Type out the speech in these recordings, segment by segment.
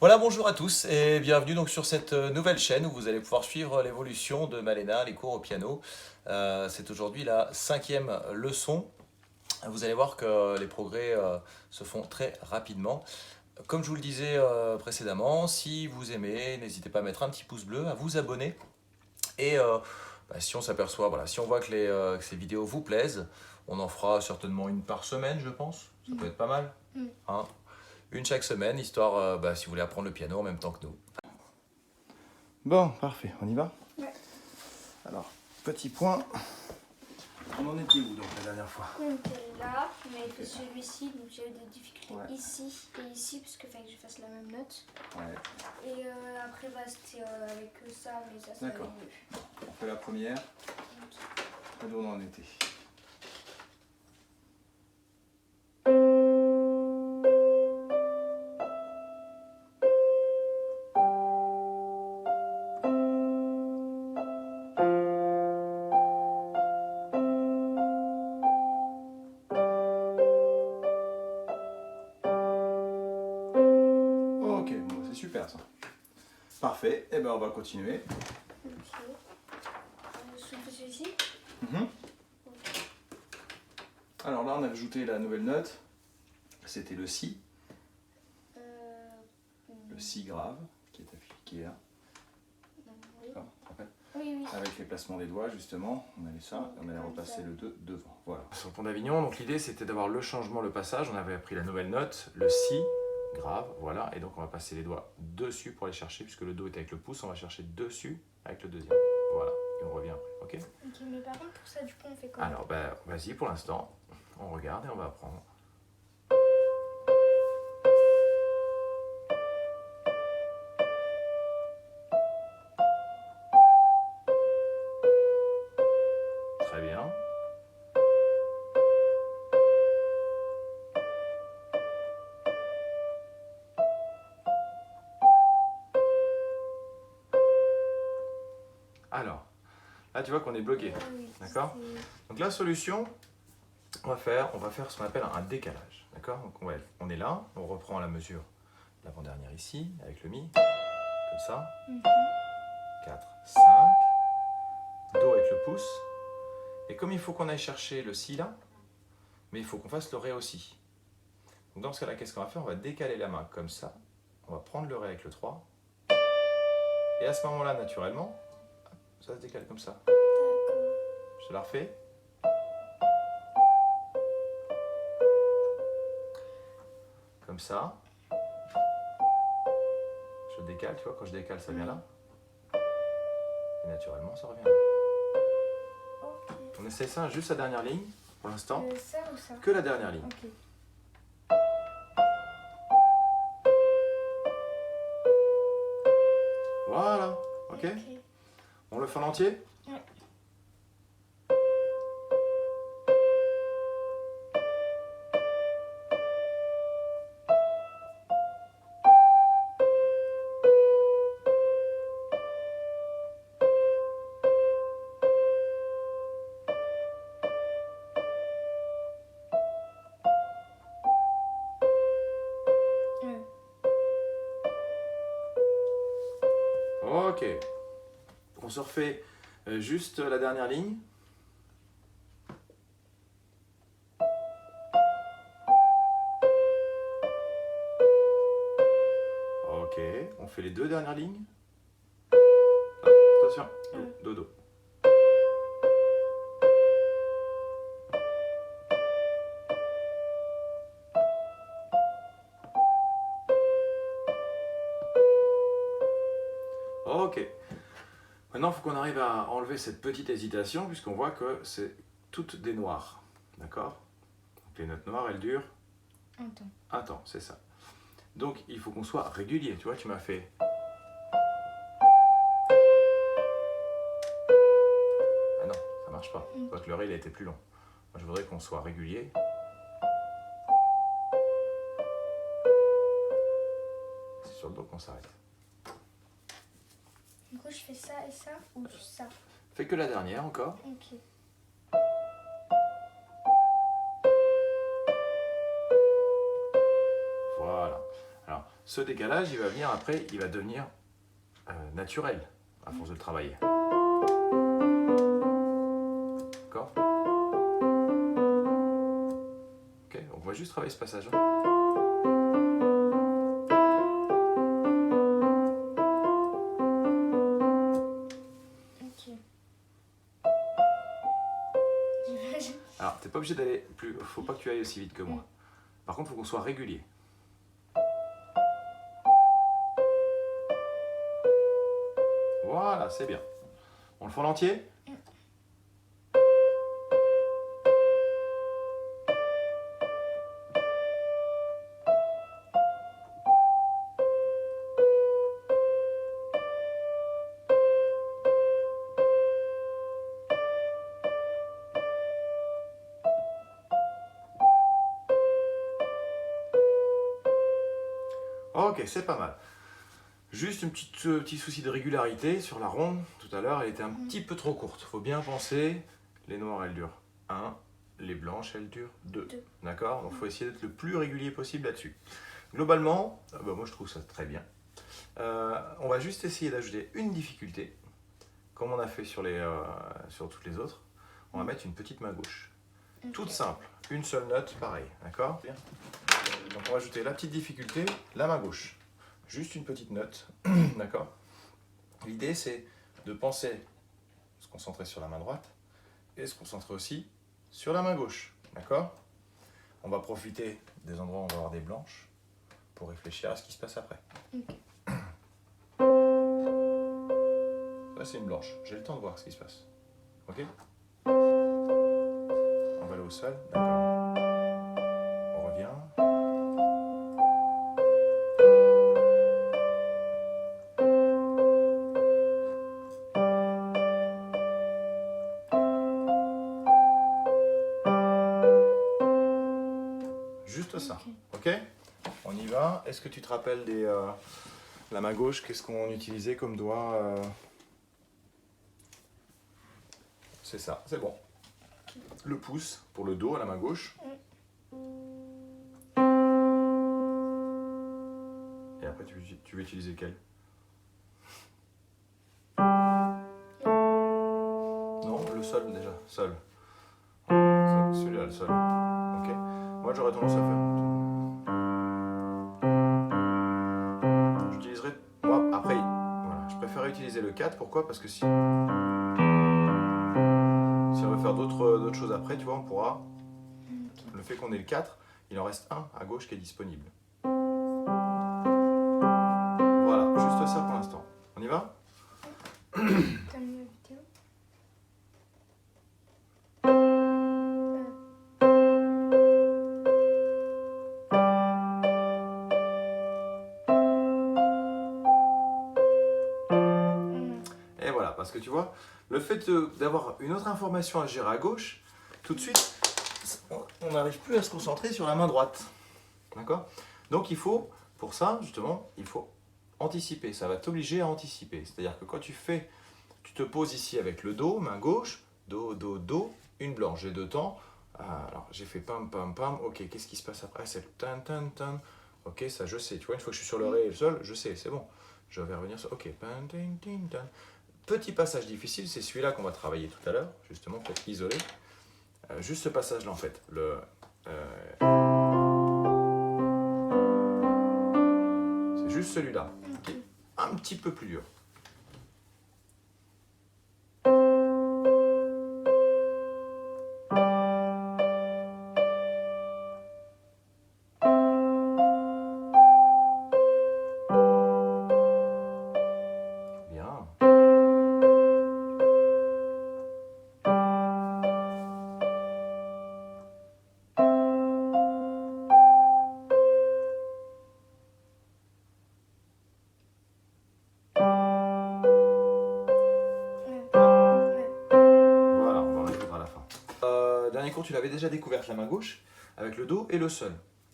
Voilà, bonjour à tous et bienvenue donc sur cette nouvelle chaîne où vous allez pouvoir suivre l'évolution de Malena, les cours au piano. C'est aujourd'hui la 5e leçon. Vous allez voir que les progrès se font très rapidement. Comme je vous le disais précédemment, si vous aimez, n'hésitez pas à mettre un petit pouce bleu, à vous abonner. Et si on s'aperçoit, voilà, si on voit que ces vidéos vous plaisent, on en fera certainement une par semaine, je pense. Ça peut être pas mal. Hein. Une chaque semaine, histoire, si vous voulez apprendre le piano en même temps que nous. Bon, parfait, on y va? Ouais. Alors, petit point. On en était où donc la dernière fois? On était là, on avait fait celui-ci, donc j'ai eu des difficultés Ouais. ici et ici, parce qu'il fallait que je fasse la même note. Ouais. Et après, c'était avec ça, mais ça D'accord. allait mieux. On fait la première. Et d'où on en était? Ok, bon, c'est super ça. Parfait, et ben on va continuer. Ok. Je fais celui-ci. Mhm. Alors là, on a ajouté la nouvelle note. C'était le Si, le Si grave, qui est affiché, qui est là. Oui. D'accord, tu te rappelles? Oui, oui. Avec les placements des doigts, justement, on allait ça, et on allait repasser le 2 devant. Voilà. Sur le pont d'Avignon, donc l'idée c'était d'avoir le changement, le passage. On avait appris la nouvelle note, le Si grave, voilà, et donc on va passer les doigts dessus pour aller chercher, puisque le Do est avec le pouce, on va chercher dessus avec le deuxième. Voilà, et on revient après, ok? Ok, mais par contre, pour ça, du coup, on fait comment? Alors, ben, vas-y, pour l'instant, on regarde et on va apprendre. Très bien. Alors, là tu vois qu'on est bloqué, Ah oui, d'accord? Donc la solution, on va faire ce qu'on appelle un décalage, d'accord? Donc on est là, on reprend la mesure de l'avant-dernière ici, avec le Mi, comme ça, 4, 5, Do avec le pouce, et comme il faut qu'on aille chercher le Si là, mais il faut qu'on fasse le Ré aussi. Donc dans ce cas-là, qu'est-ce qu'on va faire? On va décaler la main comme ça, on va prendre le Ré avec le 3, et à ce moment-là, naturellement, ça se décale comme ça. Je te la refais. Comme ça. Je décale, tu vois, quand je décale, ça vient là. Et naturellement, ça revient là. Ok. On essaie ça, juste la dernière ligne, pour l'instant. Ça ou ça? Que la dernière ligne. Ok. Voilà, ok? On le fait en entier? Ouais. Ok. On se refait juste la dernière ligne. Ok. On fait les deux dernières lignes. Ah, attention. Do, do, do. Ok. Maintenant, il faut qu'on arrive à enlever cette petite hésitation, puisqu'on voit que c'est toutes des noirs. D'accord? Donc les notes noires, elles durent un temps, c'est ça. Donc il faut qu'on soit régulier. Tu vois, tu m'as fait. Ah non, ça marche pas. Tu vois que le Ré, il a été plus long. Moi, je voudrais qu'on soit régulier. C'est sur le dos qu'on s'arrête. Du coup, je fais ça et ça ou juste ça? Fais que la dernière encore. Ok. Voilà. Alors, ce décalage, il va venir après, il va devenir naturel à force de le travailler. D'accord? Ok, on va juste travailler ce passage. Ok. Alors, t'es pas obligé d'aller plus. Faut pas que tu ailles aussi vite que moi. Par contre, il faut qu'on soit régulier. Voilà, c'est bien. On le fait en entier? Ok, c'est pas mal. Juste un petit souci de régularité sur la ronde. Tout à l'heure, elle était un petit peu trop courte. Faut bien penser, les noires, elles durent 1, les blanches, elles durent 2. Deux. D'accord? Donc, il faut essayer d'être le plus régulier possible là-dessus. Globalement, moi, je trouve ça très bien. On va juste essayer d'ajouter une difficulté, comme on a fait sur toutes les autres. On va mettre une petite main gauche. Toute simple, une seule note, pareil. D'accord? Bien. Donc, on va ajouter la petite difficulté, la main gauche. Juste une petite note, d'accord? L'idée, c'est de penser, se concentrer sur la main droite et se concentrer aussi sur la main gauche, d'accord? On va profiter des endroits où on va avoir des blanches pour réfléchir à ce qui se passe après. Ok. Ça, c'est une blanche. J'ai le temps de voir ce qui se passe. Ok? On va aller au sol, d'accord? On revient. Juste ça, ok? On y va. Est-ce que tu te rappelles la main gauche, qu'est-ce qu'on utilisait comme doigt C'est ça, c'est bon. Le pouce pour le dos à la main gauche. Et après, tu veux utiliser lequel? Non, le sol déjà, sol. Celui-là, le sol. Ok. Moi, j'aurais tendance à faire. J'utiliserai. Moi, après, voilà, je préférerais utiliser le 4. Pourquoi? Parce que si on veut faire d'autres choses après, tu vois, on pourra. Le fait qu'on ait le 4, il en reste un à gauche qui est disponible. Voilà, juste ça pour l'instant. On y va? T'as mis la vidéo? Et voilà, parce que tu vois, le fait d'avoir une autre information à gérer à gauche, tout de suite, on n'arrive plus à se concentrer sur la main droite. D'accord? Donc il faut, pour ça, justement, il faut anticiper. Ça va t'obliger à anticiper. C'est-à-dire que quand tu te poses ici avec le do, main gauche, do, do, do, une blanche. J'ai deux temps. Alors j'ai fait pam, pam, pam. Ok, qu'est-ce qui se passe après? C'est le tan, tan, tan. Ok, ça je sais. Tu vois, une fois que je suis sur le ré et le sol, je sais, c'est bon. Je vais revenir sur. Ok, pan, tin, tin, tan. Petit passage difficile, c'est celui-là qu'on va travailler tout à l'heure, justement, peut-être isolé. Juste ce passage-là, en fait. C'est juste celui-là, qui est un petit peu plus dur. Bien. Voilà, on va résoudre à la fin. Dernier cours, tu l'avais déjà découverte, la main gauche, avec le do et le sol.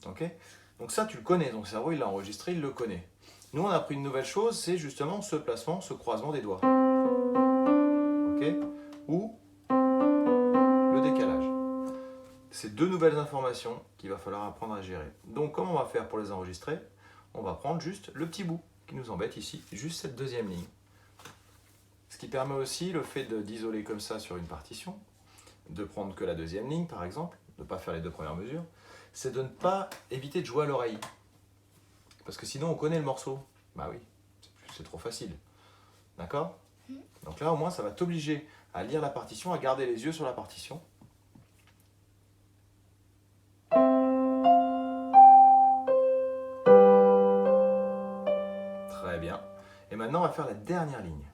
Okay, donc ça, tu le connais, ton cerveau, il l'a enregistré, il le connaît. Nous, on a appris une nouvelle chose, c'est justement ce placement, ce croisement des doigts. Ok, ou le décalage. C'est deux nouvelles informations qu'il va falloir apprendre à gérer. Donc, comment on va faire pour les enregistrer? on va prendre juste le petit bout qui nous embête ici, juste cette deuxième ligne. Ce qui permet aussi le fait d'isoler comme ça sur une partition, de prendre que la deuxième ligne par exemple, de ne pas faire les deux premières mesures, c'est de ne pas éviter de jouer à l'oreille. Parce que sinon on connaît le morceau. Bah oui, c'est trop facile. D'accord? Donc là au moins ça va t'obliger à lire la partition, à garder les yeux sur la partition. Très bien. Et maintenant on va faire la dernière ligne.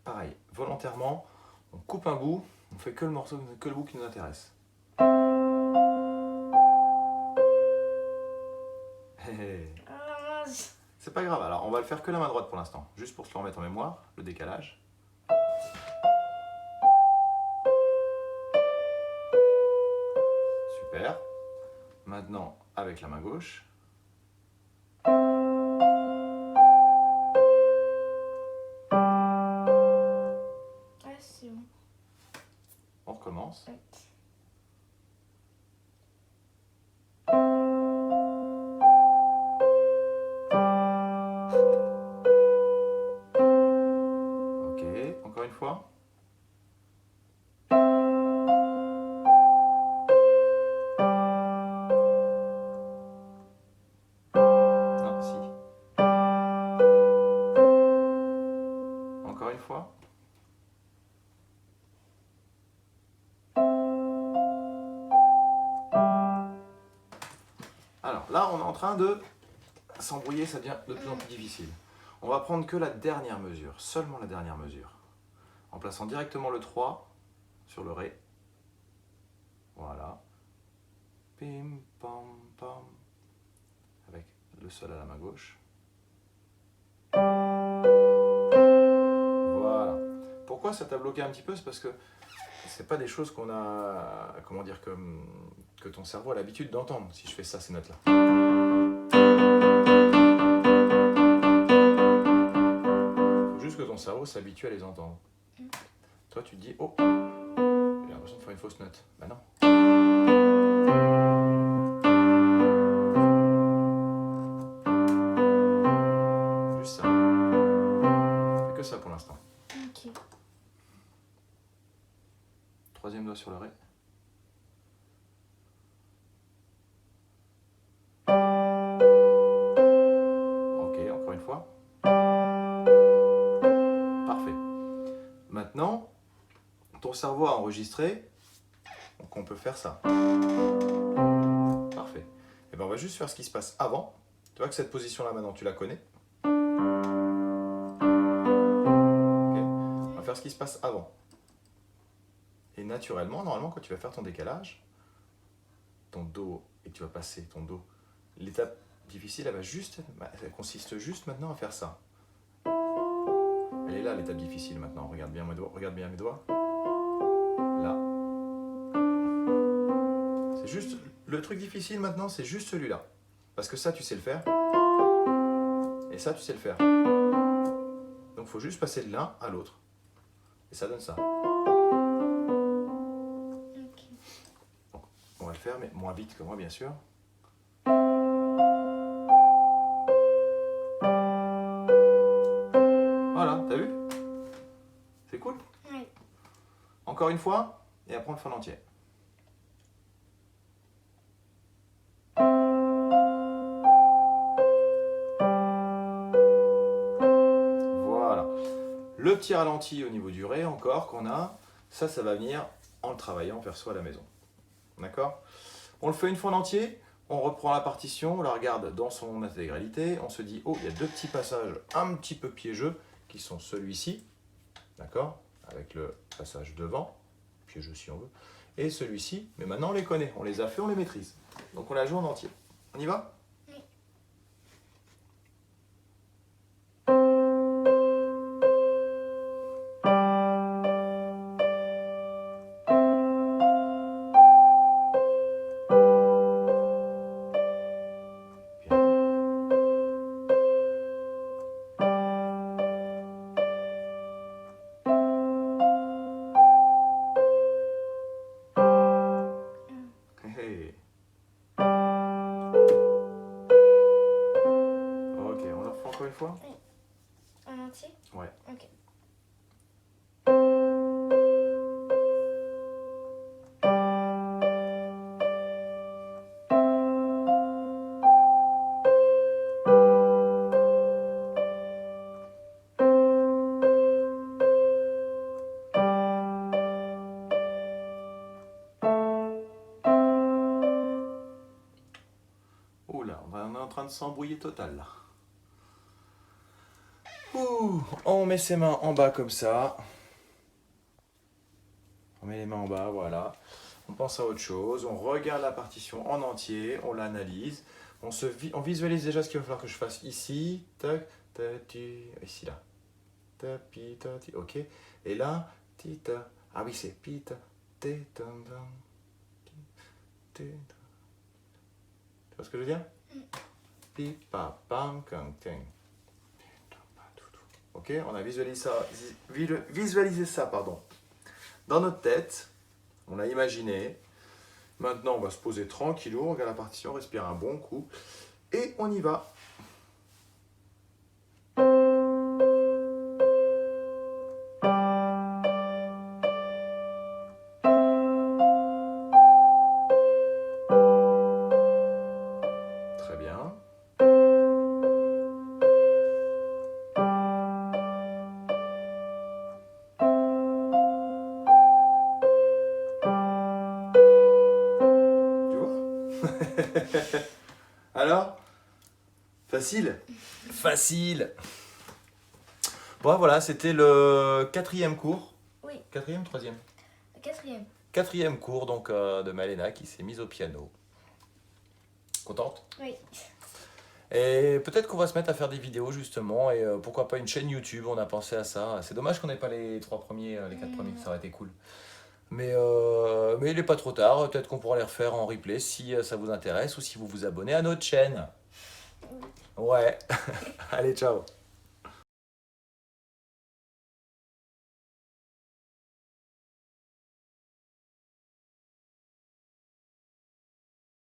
Pareil, volontairement, on coupe un bout, on fait que le morceau, que le bout qui nous intéresse. Ah, mince. C'est pas grave, alors on va le faire que la main droite pour l'instant, juste pour se le remettre en mémoire, le décalage. Super. Maintenant, avec la main gauche. Ah, c'est bon. On recommence. Ouais. Ok, encore une fois. Non, si. Encore une fois. Alors là, on est en train de s'embrouiller, ça devient de plus en plus difficile. On va prendre que la dernière mesure, seulement la dernière mesure. En plaçant directement le 3 sur le Ré. Voilà. Pim, pam, pam. Avec le Sol à la main gauche. Voilà. Pourquoi ça t'a bloqué un petit peu? C'est parce que c'est pas des choses qu'on a, comment dire, que ton cerveau a l'habitude d'entendre si je fais ça, ces notes-là. Faut juste que ton cerveau s'habitue à les entendre. Toi, tu te dis, oh, j'ai l'impression de faire une fausse note. Bah non. Juste ça. Fais que ça pour l'instant. Ok. Troisième doigt sur le Ré. Ok, encore une fois. Parfait. Maintenant, ton cerveau a enregistré, donc on peut faire ça. Parfait. Et bien on va juste faire ce qui se passe avant. Tu vois que cette position-là maintenant tu la connais. Ok. On va faire ce qui se passe avant. Et naturellement, normalement, quand tu vas faire ton décalage, ton Do, et que tu vas passer ton Do, l'étape difficile, elle consiste juste maintenant à faire ça. Elle est là l'étape difficile maintenant. Regarde bien mes doigts. Regarde bien mes doigts. Là. C'est juste le truc difficile maintenant, c'est juste celui-là. Parce que ça, tu sais le faire. Et ça, tu sais le faire. Donc, il faut juste passer de l'un à l'autre. Et ça donne ça. Ok. Donc, on va le faire, mais moins vite que moi, bien sûr. Voilà, t'as vu? C'est cool. Oui. Encore une fois, et après on le fait en entier. Voilà. Le petit ralenti au niveau du Ré encore qu'on a, ça va venir en le travaillant perso à la maison. D'accord? On le fait une fois en entier, on reprend la partition, on la regarde dans son intégralité, on se dit, oh, il y a deux petits passages un petit peu piégeux, qui sont celui-ci, d'accord? Avec le passage devant, piégeux si on veut, et celui-ci, mais maintenant on les connaît, on les a fait, on les maîtrise. Donc on la joue en entier. On y va? Oui. Hey. encore une fois? En entier? Ouais. Ok. Ouh là, on est en train de s'embrouiller total là. Ouh, on met ses mains en bas comme ça. On met les mains en bas, voilà. On pense à autre chose, on regarde la partition en entier, on l'analyse. On visualise déjà ce qu'il va falloir que je fasse ici. Tac, ici là. Ta, pi, ta, ti, ok. Et là, ti, ta. Ah oui, c'est pi, ta, te, tan, tan, ti, te, ta. Tu vois ce que je veux dire? Pi, pa, pam, kang, ting. Ok, on a visualisé ça, pardon. Dans notre tête, on a imaginé. Maintenant, on va se poser tranquillou, on regarde la partition, on respire un bon coup. Et on y va. Très bien. Tu vois? Alors? Facile? Facile. Bon, voilà, c'était le 4e cours. Oui, 4e, 3e? le 4e. 4e cours donc, de Malena qui s'est mise au piano. Contente? Oui. Et peut-être qu'on va se mettre à faire des vidéos justement, et pourquoi pas une chaîne YouTube, on a pensé à ça. C'est dommage qu'on n'ait pas les 3 premiers, les 4 premiers, ça aurait été cool. Mais il n'est pas trop tard, peut-être qu'on pourra les refaire en replay si ça vous intéresse ou si vous vous abonnez à notre chaîne. Ouais, allez, ciao.